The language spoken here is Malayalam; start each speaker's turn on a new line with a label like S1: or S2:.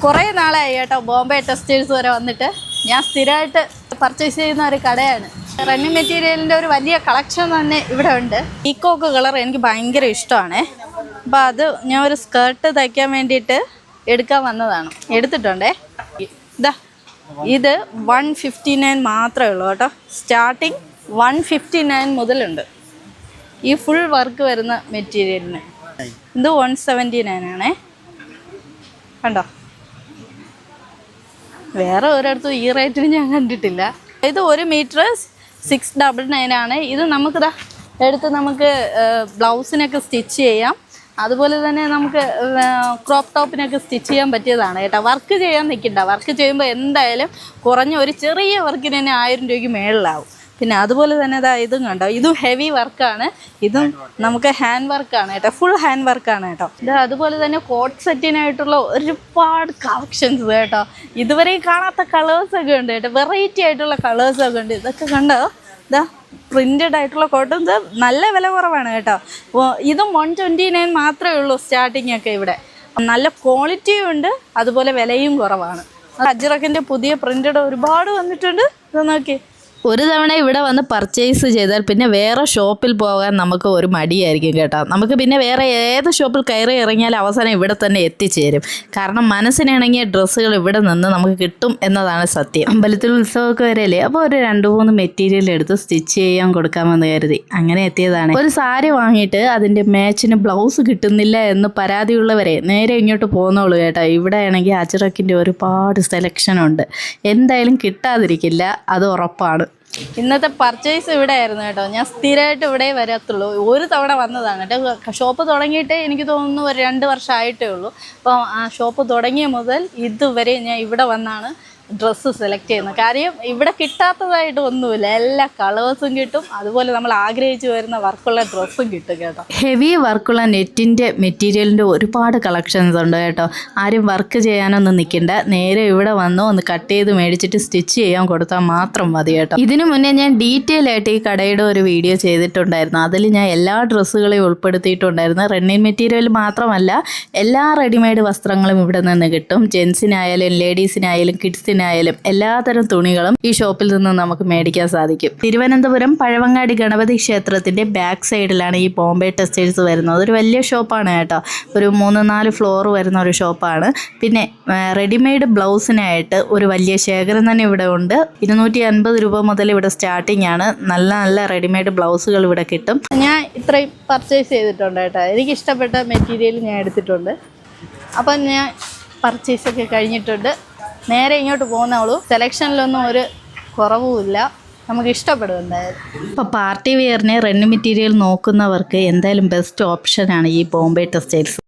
S1: കുറേ നാളായി കേട്ടോ ബോംബെ ടെക്സ്റ്റൈൽസ് വരെ വന്നിട്ട്. ഞാൻ സ്ഥിരമായിട്ട് പർച്ചേസ് ചെയ്യുന്ന ഒരു കടയാണ്. റണ്ണിങ് മെറ്റീരിയലിൻ്റെ ഒരു വലിയ കളക്ഷൻ തന്നെ ഇവിടെ ഉണ്ട്. പീക്കോക്ക് കളർ എനിക്ക് ഭയങ്കര ഇഷ്ടമാണ്. അപ്പോൾ അത് ഞാൻ ഒരു സ്കേർട്ട് തയ്ക്കാൻ വേണ്ടിയിട്ട് എടുക്കാൻ വന്നതാണ്. എടുത്തിട്ടുണ്ടേ. ഇത് 159 മാത്രമേ ഉള്ളൂ കേട്ടോ. സ്റ്റാർട്ടിങ് 159 മുതലുണ്ട് ഈ ഫുൾ വർക്ക് വരുന്ന മെറ്റീരിയലിന്. ഇത് 179 ആണേ. കണ്ടോ, വേറെ ഒരിടത്തും ഈ റേറ്റിന് ഞാൻ കണ്ടിട്ടില്ല. ഇത് 1 മീറ്റർ 699 ആണ്. ഇത് നമുക്കിതാ എടുത്ത് നമുക്ക് ബ്ലൗസിനൊക്കെ സ്റ്റിച്ച് ചെയ്യാം. അതുപോലെ തന്നെ നമുക്ക് ക്രോപ്പ് ടോപ്പിനൊക്കെ സ്റ്റിച്ച് ചെയ്യാൻ പറ്റിയതാണ് കേട്ടോ. വർക്ക് ചെയ്യാൻ നിൽക്കണ്ട. വർക്ക് ചെയ്യുമ്പോൾ എന്തായാലും കുറഞ്ഞ ഒരു ചെറിയ വർക്കിന് തന്നെ 1000 രൂപയ്ക്ക് മേളിലാവും. പിന്നെ അതുപോലെ തന്നെ ഇതും കണ്ടോ, ഇതും ഹെവി വർക്കാണ്. ഇതും നമുക്ക് ഹാൻഡ് വർക്കാണ് കേട്ടോ, ഫുൾ ഹാൻഡ് വർക്കാണ് കേട്ടോ. ഇത് അതുപോലെ തന്നെ കോട്ട് സെറ്റിനായിട്ടുള്ള ഒരുപാട് കളക്ഷൻസ് കേട്ടോ. ഇതുവരെ കാണാത്ത കളേഴ്സൊക്കെ ഉണ്ട് കേട്ടോ. വെറൈറ്റി ആയിട്ടുള്ള കളേഴ്സൊക്കെ ഉണ്ട്. ഇതൊക്കെ കണ്ടോ, പ്രിൻറ്റഡ് ആയിട്ടുള്ള കോട്ടൺസ് നല്ല വില കുറവാണ് കേട്ടോ. ഇതും 129 മാത്രമേ ഉള്ളൂ സ്റ്റാർട്ടിങ് ഒക്കെ ഇവിടെ. നല്ല ക്വാളിറ്റിയും ഉണ്ട്, അതുപോലെ വിലയും കുറവാണ്. അജ്രക്കിൻ്റെ പുതിയ പ്രിൻറ്റഡ് ഒരുപാട് വന്നിട്ടുണ്ട്. ഇത് നോക്കി. ഒരു തവണ ഇവിടെ വന്ന് പർച്ചേസ് ചെയ്താൽ പിന്നെ വേറെ ഷോപ്പിൽ പോകാൻ നമുക്ക് ഒരു മടിയായിരിക്കും കേട്ടോ. നമുക്ക് പിന്നെ വേറെ ഏത് ഷോപ്പിൽ കയറി ഇറങ്ങിയാൽ അവസാനം ഇവിടെ തന്നെ എത്തിച്ചേരും. കാരണം മനസ്സിനിണങ്ങിയ ഡ്രസ്സുകൾ ഇവിടെ നിന്ന് നമുക്ക് കിട്ടും എന്നതാണ് സത്യം. അമ്പലത്തിൽ ഉത്സവമൊക്കെ വരല്ലേ, അപ്പോൾ ഒരു 2-3 മെറ്റീരിയൽ എടുത്ത് സ്റ്റിച്ച് ചെയ്യാൻ കൊടുക്കാമെന്ന് കരുതി അങ്ങനെ എത്തിയതാണ്. ഒരു സാരി വാങ്ങിയിട്ട് അതിൻ്റെ മാച്ചിന് ബ്ലൗസ് കിട്ടുന്നില്ല എന്ന് പരാതിയുള്ളവരെ നേരെ ഇങ്ങോട്ട് പോകുന്നുള്ളൂ കേട്ടോ. ഇവിടെ ആണെങ്കിൽ അജ്രക്കിൻ്റെ ഒരുപാട് സെലക്ഷൻ ഉണ്ട്. എന്തായാലും കിട്ടാതിരിക്കില്ല, അത് ഉറപ്പാണ്. ഇന്നത്തെ പർച്ചേസ് ഇവിടെ ആയിരുന്നു കേട്ടോ. ഞാൻ സ്ഥിരമായിട്ട് ഇവിടെ വരത്തുള്ളൂ. ഒരു തവണ വന്നതാണ് കേട്ടോ. ഷോപ്പ് തുടങ്ങിയിട്ട് എനിക്ക് തോന്നുന്നു ഒരു 2 വർഷമായിട്ടേ ഉള്ളൂ. അപ്പോൾ ആ ഷോപ്പ് തുടങ്ങിയ മുതൽ ഇതുവരെ ഞാൻ ഇവിടെ വന്നാണ് ഡ്രസ്സ് സെലക്ട് ചെയ്യുന്നത്. കാര്യം ഇവിടെ കിട്ടാത്തതായിട്ട് ഒന്നുമില്ല. എല്ലാ കളേഴ്സും കിട്ടും, അതുപോലെ നമ്മൾ ആഗ്രഹിച്ചു വരുന്ന വർക്കുള്ള ഡ്രസ്സും കിട്ടും കേട്ടോ. ഹെവി വർക്കുള്ള നെറ്റിൻ്റെ മെറ്റീരിയലിൻ്റെ ഒരുപാട് കളക്ഷൻസ് ഉണ്ട് കേട്ടോ. ആരും വർക്ക് ചെയ്യാനൊന്നും നിൽക്കണ്ട, നേരെ ഇവിടെ വന്നോ ഒന്ന് കട്ട് ചെയ്ത് മേടിച്ചിട്ട് സ്റ്റിച്ച് ചെയ്യാൻ കൊടുത്താൽ മാത്രം മതി കേട്ടോ. ഇതിനു മുന്നേ ഞാൻ ഡീറ്റെയിൽ ആയിട്ട് ഈ കടയുടെ ഒരു വീഡിയോ ചെയ്തിട്ടുണ്ടായിരുന്നു. അതിൽ ഞാൻ എല്ലാ ഡ്രസ്സുകളെയും ഉൾപ്പെടുത്തിയിട്ടുണ്ടായിരുന്നു. റണ്ണിങ് മെറ്റീരിയൽ മാത്രമല്ല, എല്ലാ റെഡിമെയ്ഡ് വസ്ത്രങ്ങളും ഇവിടെ നിന്ന് കിട്ടും. ജെൻസിനായാലും ലേഡീസിനായാലും കിഡ്സിനായാലും എല്ലാതരം തുണികളും ഈ ഷോപ്പിൽ നിന്ന് നമുക്ക് മേടിക്കാൻ സാധിക്കും. തിരുവനന്തപുരം പഴവങ്ങാടി ഗണപതി ക്ഷേത്രത്തിന്റെ ബാക്ക് സൈഡിലാണ് ഈ ബോംബെ ടെക്സ്റ്റൈൽസ് വരുന്നത്. ഒരു വലിയ ഷോപ്പാണ് കേട്ടോ. ഒരു 3-4 ഫ്ലോർ വരുന്ന ഒരു ഷോപ്പാണ്. പിന്നെ റെഡിമെയ്ഡ് ബ്ലൗസിനായിട്ട് ഒരു വലിയ ശേഖരം തന്നെ ഇവിടെ ഉണ്ട്. 250 രൂപ മുതൽ ഇവിടെ സ്റ്റാർട്ടിംഗ് ആണ്. നല്ല നല്ല റെഡിമെയ്ഡ് ബ്ലൗസുകൾ ഇവിടെ കിട്ടും. ഞാൻ ഇത്രയും പർച്ചേസ് ചെയ്തിട്ടുണ്ട് കേട്ടോ. എനിക്ക് ഇഷ്ടപ്പെട്ട മെറ്റീരിയൽ ഞാൻ എടുത്തിട്ടുണ്ട്. അപ്പം ഞാൻ പർച്ചേസൊക്കെ കഴിഞ്ഞിട്ടുണ്ട്. നേരെ ഇങ്ങോട്ട് പോകുന്നുള്ളൂ. സെലക്ഷനിലൊന്നും ഒരു കുറവുമില്ല, നമുക്ക് ഇഷ്ടപ്പെടും എന്തായാലും. ഇപ്പോൾ പാർട്ടി വെയറിന് റണ്ണിങ് മെറ്റീരിയൽ നോക്കുന്നവർക്ക് എന്തായാലും ബെസ്റ്റ് ഓപ്ഷനാണ് ഈ ബോംബെ ടെക്സ്റ്റൈൽസ്.